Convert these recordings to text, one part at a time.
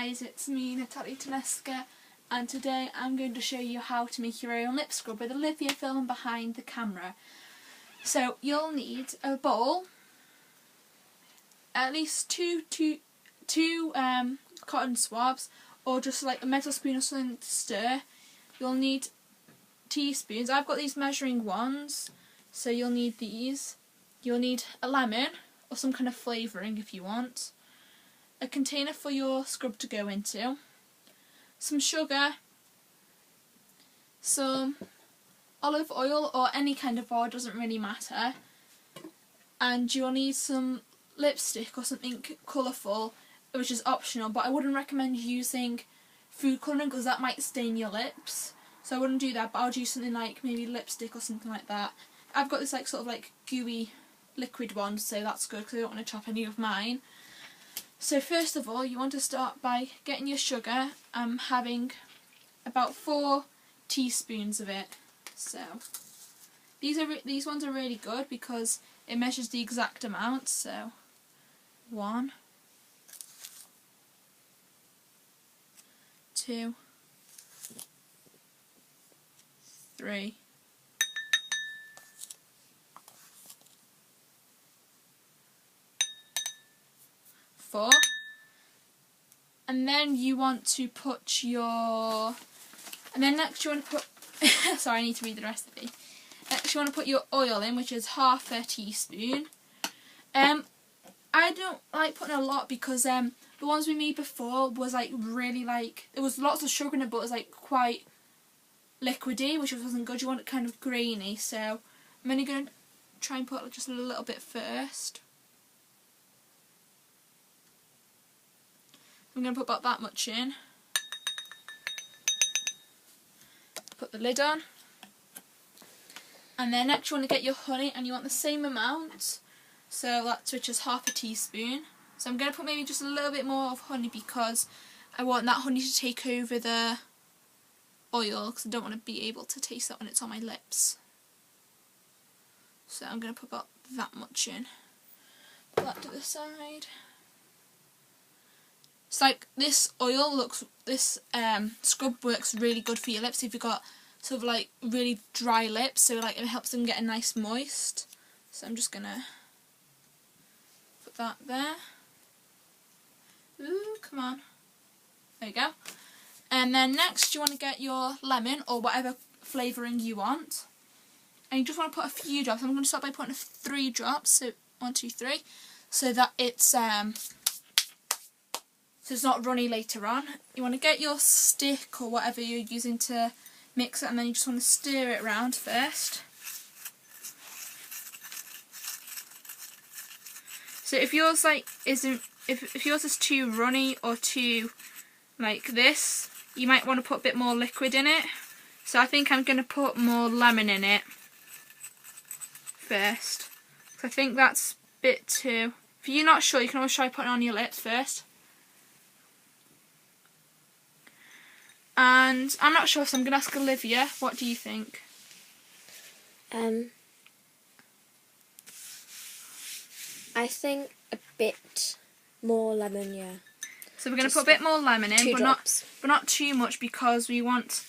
guys, it's me, Natalie Tedesca, and today I'm going to show you how to make your own lip scrub with Olivia filming behind the camera. So you'll need a bowl, at least two cotton swabs, or just like a metal spoon or something to stir. You'll need teaspoons. I've got these measuring wands, so you'll need these. You'll need a lemon or some kind of flavouring if you want. A container for your scrub to go into, some sugar, some olive oil or any kind of oil, doesn't really matter, and you'll need some lipstick or something colourful, which is optional, but I wouldn't recommend using food colouring because that might stain your lips, so I wouldn't do that, but I would use something like maybe lipstick or something like that. I've got this like sort of like gooey liquid one, so that's good because I don't want to chop any of mine. So first of all, you want to start by getting your sugar. I'm having about 4 teaspoons of it. So these ones are really good because it measures the exact amount. So 1, 2, 3, 4, and then you want to put your, and then next you want to put sorry, I need to read the recipe. Next you want to put your oil in, which is half a teaspoon. I don't like putting a lot because the ones we made before was like really like, there was lots of sugar in it, but it was like quite liquidy, which wasn't good. You want it kind of grainy, so I'm only going to try and put just a little bit first. I'm going to put about that much in. Put the lid on. And then next you want to get your honey, and you want the same amount. So that's, which is half a teaspoon. So I'm going to put maybe just a little bit more of honey because I want that honey to take over the oil, because I don't want to be able to taste that when it's on my lips. So I'm going to put about that much in. Put that to the side. It's like this oil looks, this scrub works really good for your lips if you've got sort of like really dry lips, so like it helps them get a nice moist. So I'm just gonna put that there. Ooh, come on. There you go. And then next you want to get your lemon or whatever flavouring you want. And you just want to put a few drops. I'm going to start by putting 3 drops, so 1, 2, 3, so that it's so it's not runny later on. You want to get your stick or whatever you're using to mix it, and then you just want to stir it around first. So if yours like isn't, if yours is too runny or too like this, you might want to put a bit more liquid in it. So I think I'm going to put more lemon in it first. So I think that's a bit too. If you're not sure, you can always try putting it on your lips first. And I'm not sure, so I'm going to ask Olivia, what do you think? I think a bit more lemon, yeah. So we're going to put a bit more lemon in, 2 but drops. not too much because we want,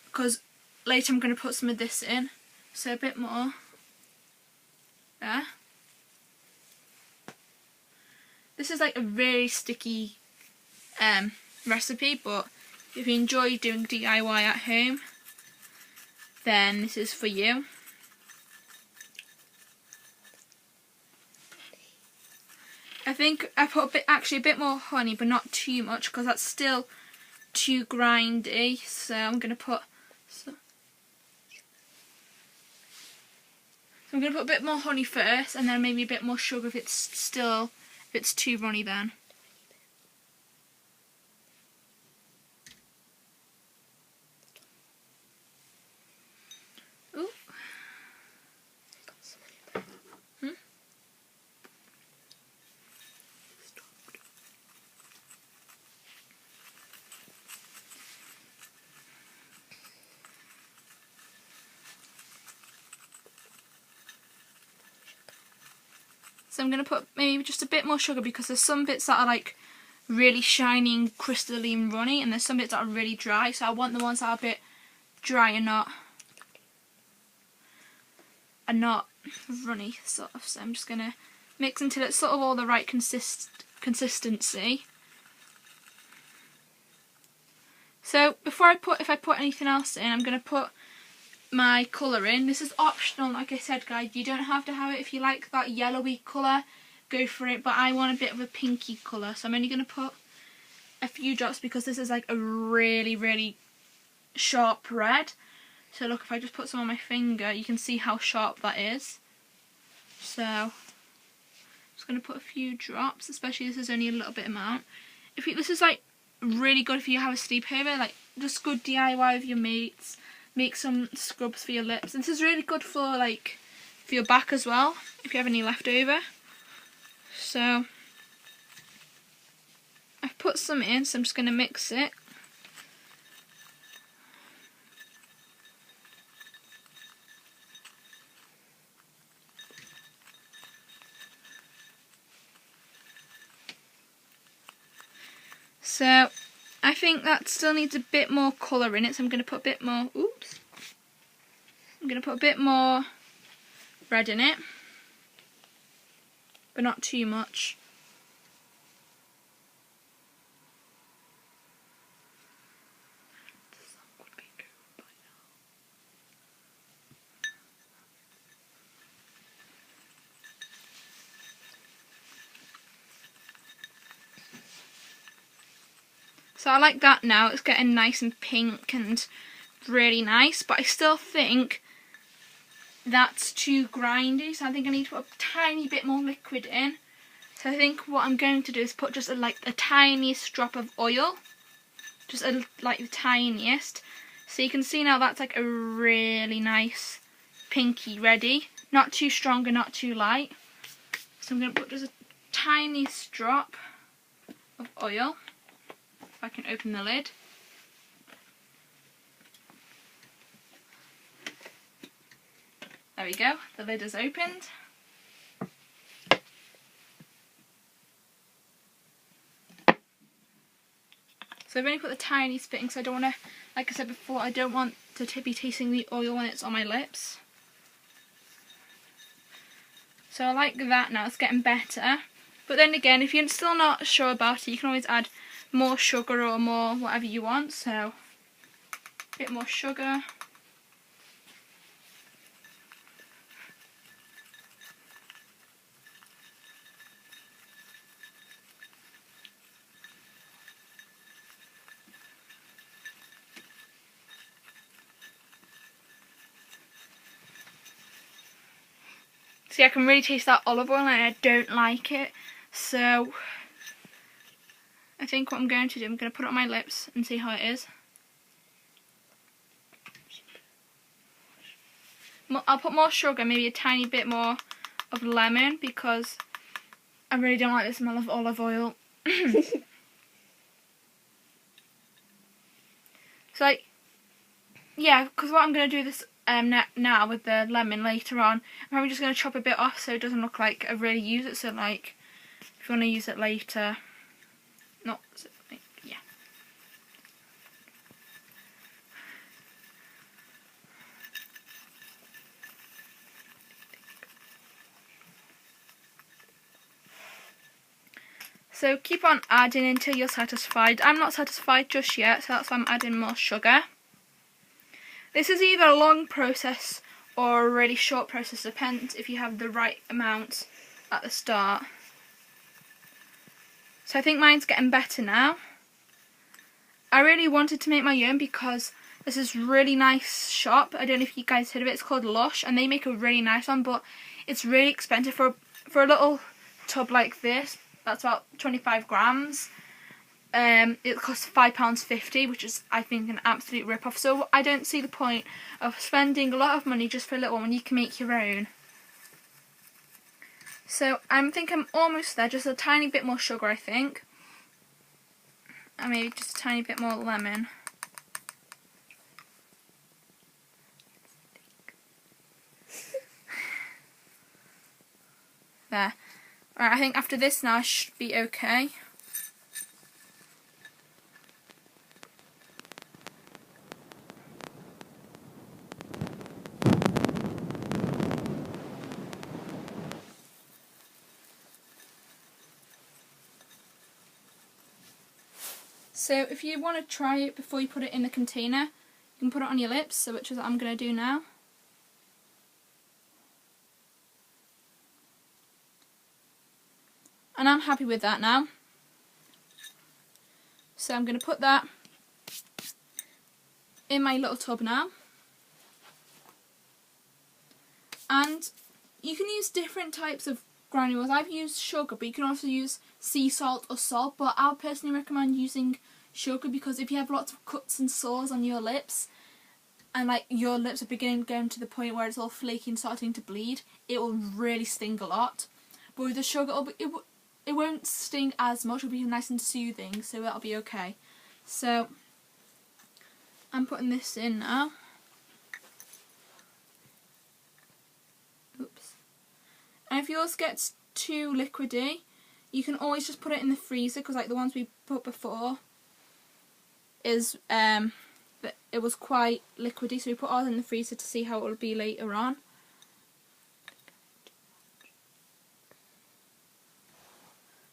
because later I'm going to put some of this in. So a bit more. There. This is like a really sticky recipe, but if you enjoy doing DIY at home, then this is for you. I think I put actually a bit more honey, but not too much because that's still too grindy. So I'm going to put a bit more honey first, and then maybe a bit more sugar if it's too runny then. So I'm going to put maybe just a bit more sugar because there's some bits that are like really shiny and crystalline runny, and there's some bits that are really dry, so I want the ones that are a bit dry and not runny sort of. So I'm just going to mix until it's sort of all the right consistency. So if I put anything else in, I'm going to put my colour in. This is optional, like I said, guys. You don't have to have it. If you like that yellowy colour, go for it, but I want a bit of a pinky colour, so I'm only going to put a few drops because this is like a really, really sharp red. So look, if I just put some on my finger, you can see how sharp that is. So I'm just going to put a few drops, especially this is only a little bit amount. This is like really good if you have a sleepover, like just good DIY with your mates. Make some scrubs for your lips, and this is really good for your back as well if you have any left over. So I've put some in, so I'm just going to mix it. So I think that still needs a bit more colour in it, so I'm going to put a bit more, I'm going to put a bit more red in it, but not too much. So I like that now, it's getting nice and pink and really nice, but I still think that's too grindy, so I think I need to put a tiny bit more liquid in. So I think what I'm going to do is put just a tiniest drop of oil, just like the tiniest. So you can see now that's like a really nice pinky ready, not too strong and not too light. So I'm going to put just a tiniest drop of oil. If I can open the lid. There we go, the lid is opened. So I've only put the tiniest bit in because I don't want to, like I said before, I don't want to be tasting the oil when it's on my lips. So I like that now, it's getting better. But then again, if you're still not sure about it, you can always add more sugar or more whatever you want. So a bit more sugar. See, I can really taste that olive oil and I don't like it. So I think what I'm going to do, I'm going to put it on my lips and see how it is. I'll put more sugar, maybe a tiny bit more of lemon, because I really don't like the smell of olive oil. So yeah, because what I'm going to do this now with the lemon later on, I'm probably just going to chop a bit off so it doesn't look like I really use it. So like, if you want to use it later, yeah. So keep on adding until you're satisfied. I'm not satisfied just yet, so that's why I'm adding more sugar. This is either a long process or a really short process, depends if you have the right amount at the start. So I think mine's getting better now. I really wanted to make my own because this is a really nice shop. I don't know if you guys heard of it. It's called Lush, and they make a really nice one, but it's really expensive for a little tub like this. That's about 25 grams. It costs £5.50, which is, I think, an absolute rip-off. So I don't see the point of spending a lot of money just for a little one when you can make your own. So I think I'm almost there. Just a tiny bit more sugar, I think. And maybe just a tiny bit more lemon. There. Alright, I think after this now I should be okay. So if you want to try it before you put it in the container, you can put it on your lips, so which is what I'm going to do now. And I'm happy with that now. So I'm going to put that in my little tub now. And you can use different types of granules. I've used sugar, but you can also use sea salt or salt, but I would personally recommend using sugar, because if you have lots of cuts and sores on your lips and like your lips are beginning going to the point where it's all flaky and starting to bleed, it will really sting a lot. But with the sugar, it won't sting as much. It'll be nice and soothing, so that'll be okay. So I'm putting this in now. Oops. And if yours gets too liquidy, you can always just put it in the freezer, because like the ones we put before is it was quite liquidy, so we put ours in the freezer to see how it will be later on.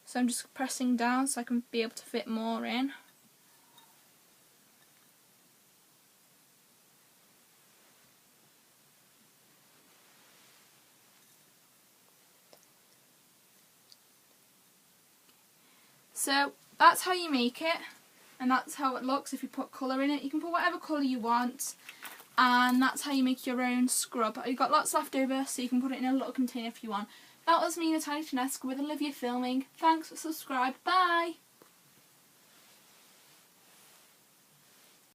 So I'm just pressing down so I can be able to fit more in. So that's how you make it, and that's how it looks if you put colour in it. You can put whatever colour you want, and that's how you make your own scrub. You've got lots left over, so you can put it in a little container if you want. That was me, Natalia Chinescu with Olivia Filming. Thanks for subscribing. Bye!